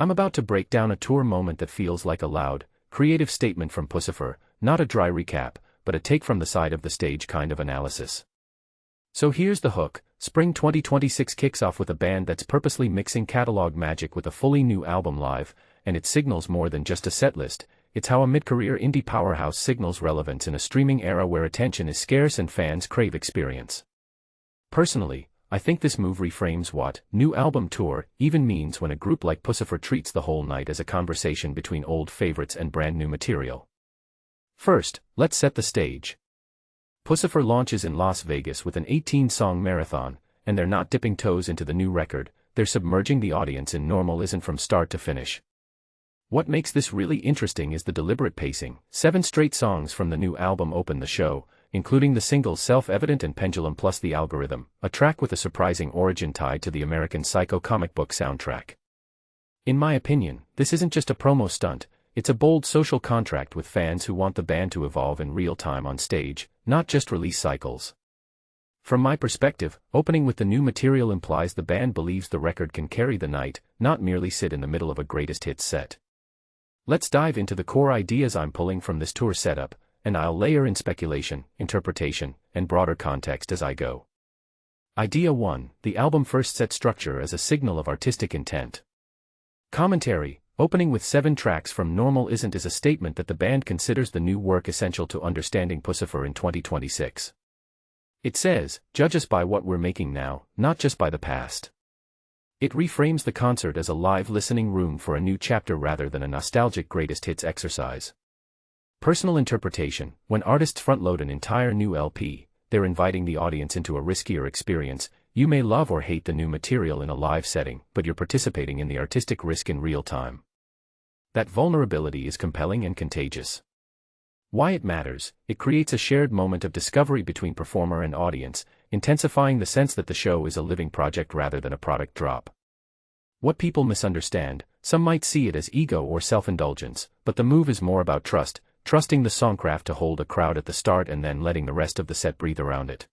I'm about to break down a tour moment that feels like a loud, creative statement from Puscifer, not a dry recap, but a take from the side of the stage kind of analysis. So here's the hook. Spring 2026 kicks off with a band that's purposely mixing catalog magic with a fully new album live, and it signals more than just a setlist. It's how a mid-career indie powerhouse signals relevance in a streaming era where attention is scarce and fans crave experience. Personally, I think this move reframes what new album tour even means when a group like Puscifer treats the whole night as a conversation between old favorites and brand new material. First, let's set the stage. Puscifer launches in Las Vegas with an 18-song marathon, and they're not dipping toes into the new record, they're submerging the audience in Normal Isn't from start to finish. What makes this really interesting is the deliberate pacing. 7 straight songs from the new album open the show, including the singles Self-Evident and Pendulum plus The Algorithm, a track with a surprising origin tied to the American Psycho comic book soundtrack. In my opinion, this isn't just a promo stunt, it's a bold social contract with fans who want the band to evolve in real time on stage, not just release cycles. From my perspective, opening with the new material implies the band believes the record can carry the night, not merely sit in the middle of a greatest hits set. Let's dive into the core ideas I'm pulling from this tour setup, and I'll layer in speculation, interpretation, and broader context as I go. Idea 1: the album first set structure as a signal of artistic intent. Commentary: opening with 7 tracks from Normal Isn't is a statement that the band considers the new work essential to understanding Puscifer in 2026. It says, judge us by what we're making now, not just by the past. It reframes the concert as a live listening room for a new chapter rather than a nostalgic greatest hits exercise. Personal interpretation: when artists front-load an entire new LP, they're inviting the audience into a riskier experience. You may love or hate the new material in a live setting, but you're participating in the artistic risk in real time. That vulnerability is compelling and contagious. Why it matters: it creates a shared moment of discovery between performer and audience, intensifying the sense that the show is a living project rather than a product drop. What people misunderstand: some might see it as ego or self-indulgence, but the move is more about trust, trusting the songcraft to hold a crowd at the start and then letting the rest of the set breathe around it.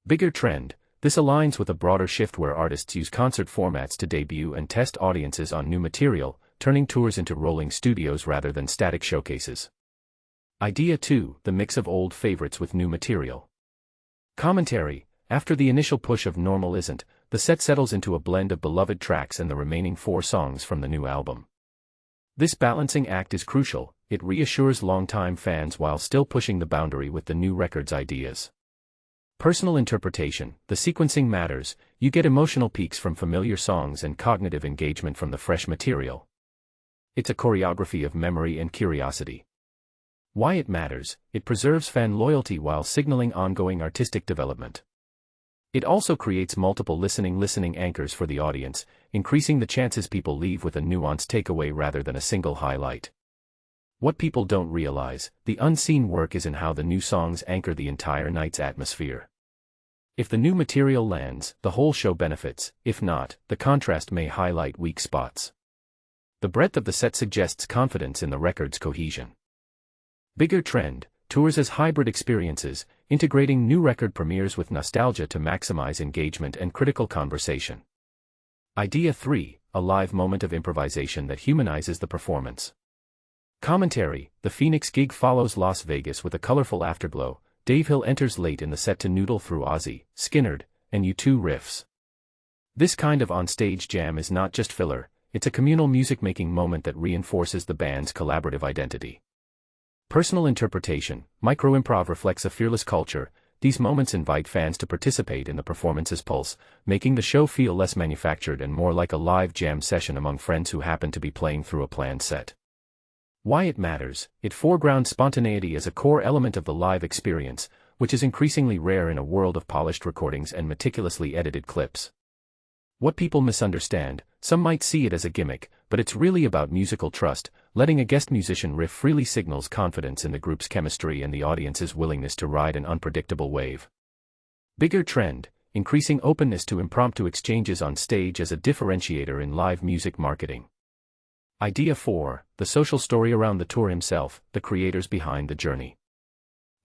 Bigger trend: this aligns with a broader shift where artists use concert formats to debut and test audiences on new material, turning tours into rolling studios rather than static showcases. Idea 2: the mix of old favorites with new material. Commentary: after the initial push of Normal Isn't, the set settles into a blend of beloved tracks and the remaining 4 songs from the new album. This balancing act is crucial. It reassures longtime fans while still pushing the boundary with the new record's ideas. Personal interpretation: the sequencing matters. You get emotional peaks from familiar songs and cognitive engagement from the fresh material. It's a choreography of memory and curiosity. Why it matters: it preserves fan loyalty while signaling ongoing artistic development. It also creates multiple listening anchors for the audience, increasing the chances people leave with a nuanced takeaway rather than a single highlight. What people don't realize: the unseen work is in how the new songs anchor the entire night's atmosphere. If the new material lands, the whole show benefits; if not, the contrast may highlight weak spots. The breadth of the set suggests confidence in the record's cohesion. Bigger trend: tours as hybrid experiences, integrating new record premieres with nostalgia to maximize engagement and critical conversation. Idea 3: a live moment of improvisation that humanizes the performance. Commentary: the Phoenix gig follows Las Vegas with a colorful afterglow. Dave Hill enters late in the set to noodle through Ozzy, Skynyrd, and U2 riffs. This kind of onstage jam is not just filler, it's a communal music-making moment that reinforces the band's collaborative identity. Personal interpretation: micro-improv reflects a fearless culture. These moments invite fans to participate in the performance's pulse, making the show feel less manufactured and more like a live jam session among friends who happen to be playing through a planned set. Why it matters: it foregrounds spontaneity as a core element of the live experience, which is increasingly rare in a world of polished recordings and meticulously edited clips. What people misunderstand: some might see it as a gimmick, but it's really about musical trust. Letting a guest musician riff freely signals confidence in the group's chemistry and the audience's willingness to ride an unpredictable wave. Bigger trend: increasing openness to impromptu exchanges on stage as a differentiator in live music marketing. Idea 4: the social story around the tour himself, the creators behind the journey.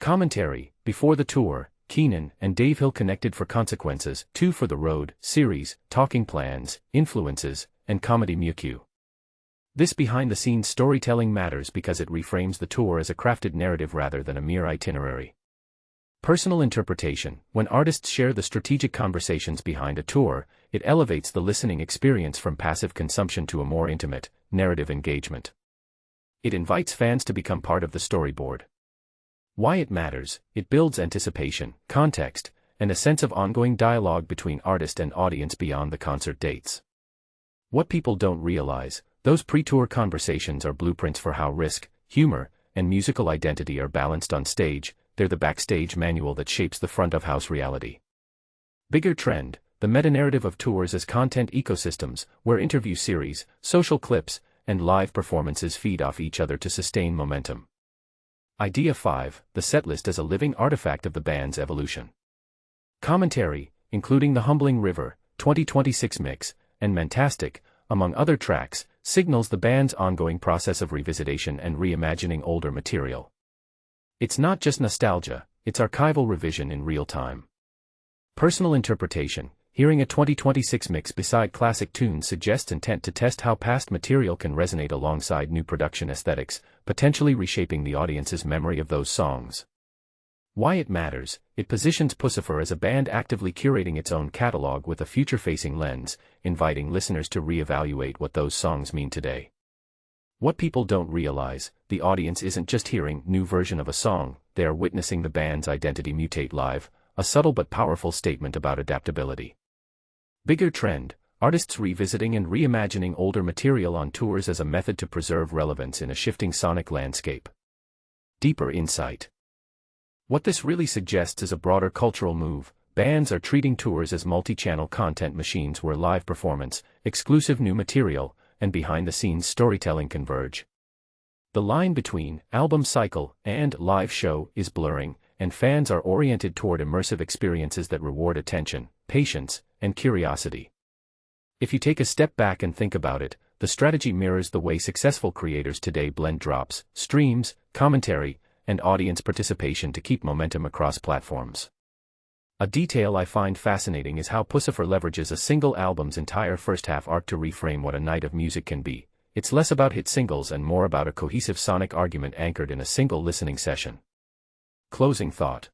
Commentary: before the tour, Keenan and Dave Hill connected for Consequences, 2 for the Road series, Talking Plans, Influences, and Comedy Muku. This behind-the-scenes storytelling matters because it reframes the tour as a crafted narrative rather than a mere itinerary. Personal interpretation. When artists share the strategic conversations behind a tour, it elevates the listening experience from passive consumption to a more intimate, narrative engagement. It invites fans to become part of the storyboard. Why it matters. It builds anticipation, context, and a sense of ongoing dialogue between artist and audience beyond the concert dates. What people don't realize, those pre-tour conversations are blueprints for how risk, humor, and musical identity are balanced on stage. They're the backstage manual that shapes the front-of-house reality. Bigger trend, the meta-narrative of tours as content ecosystems, where interview series, social clips, and live performances feed off each other to sustain momentum. Idea 5, the setlist as a living artifact of the band's evolution. Commentary, including The Humbling River, 2026 mix, and Mantastic, among other tracks, signals the band's ongoing process of revisitation and reimagining older material. It's not just nostalgia, it's archival revision in real time. Personal interpretation. Hearing a 2026 mix beside classic tunes suggests intent to test how past material can resonate alongside new production aesthetics, potentially reshaping the audience's memory of those songs. Why it matters. It positions Puscifer as a band actively curating its own catalog with a future-facing lens, inviting listeners to reevaluate what those songs mean today. What people don't realize, the audience isn't just hearing new version of a song, they are witnessing the band's identity mutate live, a subtle but powerful statement about adaptability. Bigger trend, artists revisiting and reimagining older material on tours as a method to preserve relevance in a shifting sonic landscape. Deeper insight. What this really suggests is a broader cultural move. Bands are treating tours as multi-channel content machines where live performance, exclusive new material, and behind-the-scenes storytelling converge. The line between album cycle and live show is blurring, and fans are oriented toward immersive experiences that reward attention, patience, and curiosity. If you take a step back and think about it, the strategy mirrors the way successful creators today blend drops, streams, commentary, and audience participation to keep momentum across platforms. A detail I find fascinating is how Puscifer leverages a single album's entire first-half arc to reframe what a night of music can be. It's less about hit singles and more about a cohesive sonic argument anchored in a single listening session. Closing thought.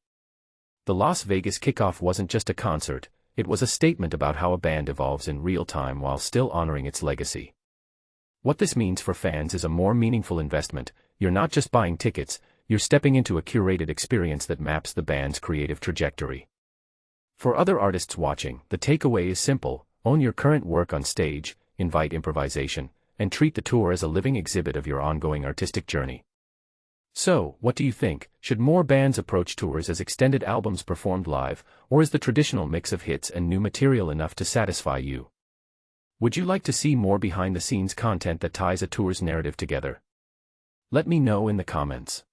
The Las Vegas Kickoff wasn't just a concert, it was a statement about how a band evolves in real time while still honoring its legacy. What this means for fans is a more meaningful investment. You're not just buying tickets, you're stepping into a curated experience that maps the band's creative trajectory. For other artists watching, the takeaway is simple: own your current work on stage, invite improvisation, and treat the tour as a living exhibit of your ongoing artistic journey. So, what do you think? Should more bands approach tours as extended albums performed live, or is the traditional mix of hits and new material enough to satisfy you? Would you like to see more behind-the-scenes content that ties a tour's narrative together? Let me know in the comments.